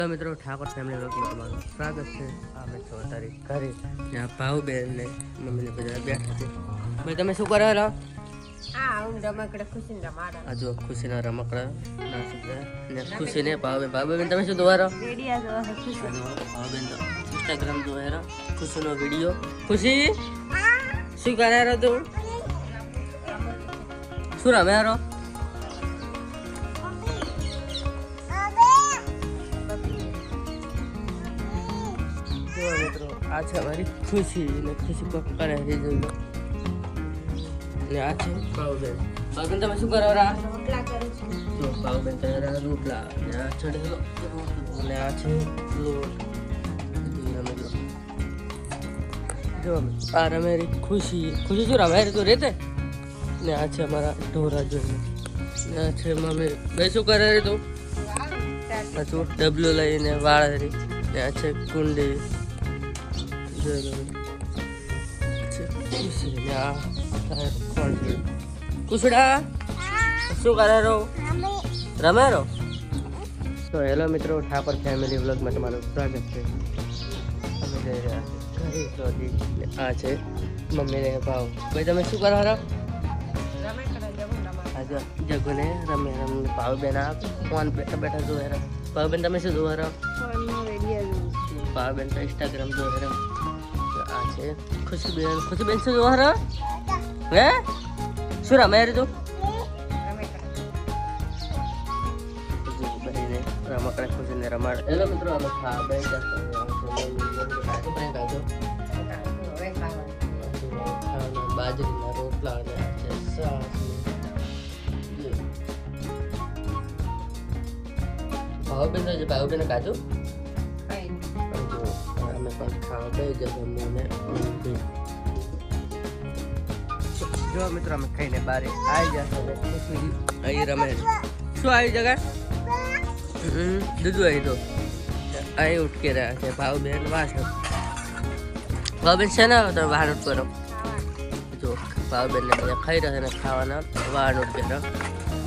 तो मित्रों Thakur family vlog में તમારું સ્વાગત છે। અમે છો તારી ઘરે ત્યાં ભાવબેન ને મમ્મી ને બધા બેઠા છે। ભાઈ તમે શું કરો છો? હું રમકડા ખુશીને રમાડા। આ જો ખુશીના રમકડા ના છે ને ખુશીને ભાવબેન તમે શું જોવા રહો? વિડિયો જોવા ખુશી। ભાવબેન તો ઇન્સ્ટાગ્રામ જોવા રહો ખુશીનો વિડિયો। ખુશી શું કરે રહો તું? શું રમે રહો? મિત્રો આ છે અમારી ખુશી ને ખુશી પપ્પા ને જોઈ લો ને આ છે ભાવબેન। ભાવબેન તમે શું કરો રા? રોટલા કરું છું। જો ભાવબેન તો રોટલા ને આ ચડેલો ને આ છે લોટ જો આ રમેરી ખુશી ખુશી શું રમે તો રેતે ને આ છે અમારા ઢોરા જોઈને ને આ છે મમ્મી ભાઈ શું કરે રે તું? પાછું ડબલું લઈને વાળરી ને આ છે કુંડી કુસડા શું કરે રહો? રમે રહો? તો હેલો મિત્રો ઠાકોર ફેમિલી વ્લોગમાં તમારું સ્વાગત છે। અમે જઈ રહ્યા ઘરે સુધી આ છે મમ્મી ને ભાવ ભાઈ તમે શું કરો રહો? આજે જગુને રમે રમે ભાવબેન આ ફોન બેઠા બેઠા જોવે રહો। ભાવબેન તમે શું જોવા રહો? ભાવબેન તો ઇન્સ્ટાગ્રામ જોવે રહો। આ છે ખુશીબેન શું જોવા રહો? હે શું રમે રે તું? રમકડા ખુશીને રમાડ। હેલો મિત્રો અમે ખા બે બાજરીના રોટલા અને ભાવબેન તો ભાવબેન કાજુ અમે પણ ખાવા બે જમને જો મિત્રો અમે ખાઈને બારે આવી જશે અહીં રમે શું આવી જગા દૂધું આવી તો અહીં ઉઠકી રહ્યા છે ભાવબેન વાસ ભાવબેન છે ને તમે વાહન ઉઠ કરો જો ભાવબેન ને બધા ખાઈ રહ્યા છે ને ખાવાના વાહન ઉઠકે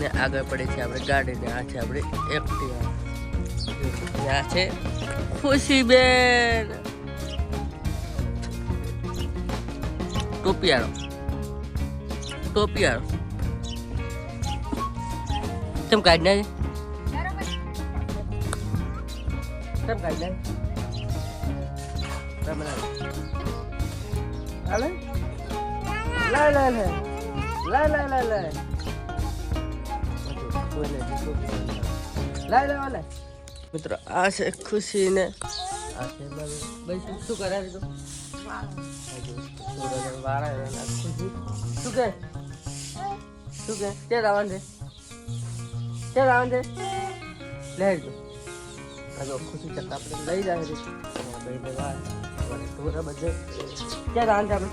ને આગળ પડે છે આપણે ગાડી ને આ છે આપણે એક્ટિવા આ છે ખુશીબેન ટોપિયાળો કેમ કાઢ ના કેમ કાઢ ના મિત્રો આ છે ખુશી ને આ છે ભાઈ શું કરે તું? શું કે ત્યાં આવવાનું છે લે જો ખુશી ચક આપણે લઈ જાય છે ઢોરા બધે ક્યાં આવવાનું છે આપણે?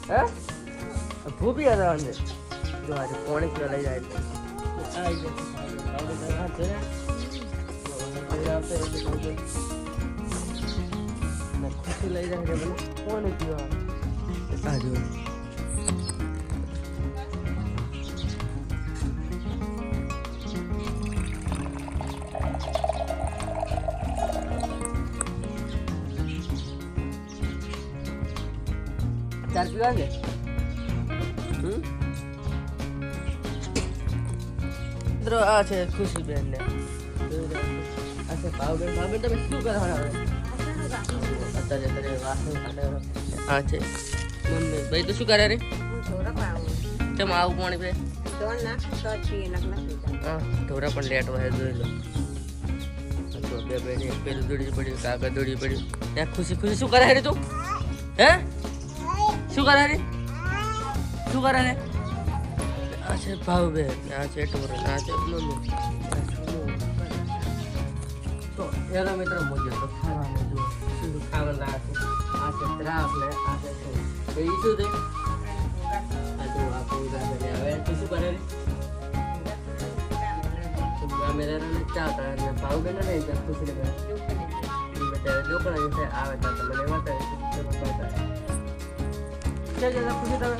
હે ભૂપી આવવાનું છે જો આજે પોણી કિલો લઈ જાય ખુશી લઈ જાય છે મને પોણી પીવા આ જો ચાર પીવા છે મિત્રો આ છે ખુશીબેન ને આ છે ભાવબેન તમે શું કરવાના હવે? અત્યારે વાસણ કાઢે આ છે મમ્મી ભાઈ તો શું કરે રે? કેમ આવું પાણી પે હા ઢોરા પણ લેટ હોય જોઈ લો બે બેન પેલું દોડી પડ્યું કાગળ દોડી પડ્યું ત્યાં ખુશી શું કરે રે તું? હે શું કરે રે? શું કરે રે? આ છે ભાવબેન આ છે ઢોરા આ છે મમ્મી તો એનો મિત્ર મોજો તો ખાવાનું જો શું ખાવાનું આ છે દ્રાક્ષ ને આ છે તો ઈ શું દે આ તો આ પૂરા ને હવે તું શું કરે રે? મેરા ને ચાતા ને ભાવબેન ને નહીં ખુશી ને બેટા લોકો ને આવે તો મને બતાવે છે ખુશી તમે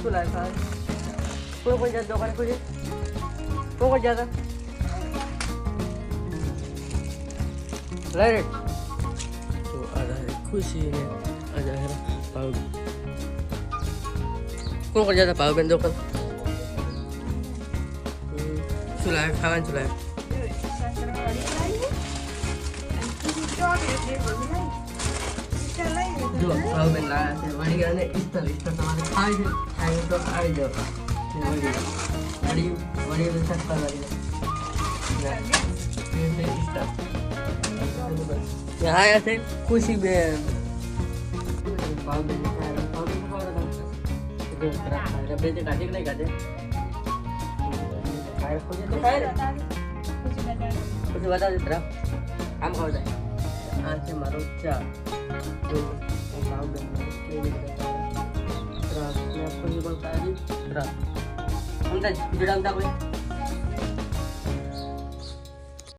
શું લાગે ખાવા? કોઈ જાત દુકાને ખુશી કોઈ જાત રાઈટ તો આ ખુશી ને આ ભાવ કોણ કરી જતા ભાવબેન દુકાન શું લાવે ખાવાનું શું લાવે જો ભાવબેન લાવ્યા છે વડી અને ઇસ્તર તમારે ખાવી છે ખાવી તો ખાવી જાઓ વડી વડી તો સસ્તા લાગે આયા છે ખુશી બેન ભાવબેન ડબ્બે કાઢી નહીં કાઢે પછી બતાવ દે તરફ આમ ખાવ જાય આ છે મારો ચા ભાવબેન ખુશી પણ કાઢી સમજાય જોડાવતા કોઈ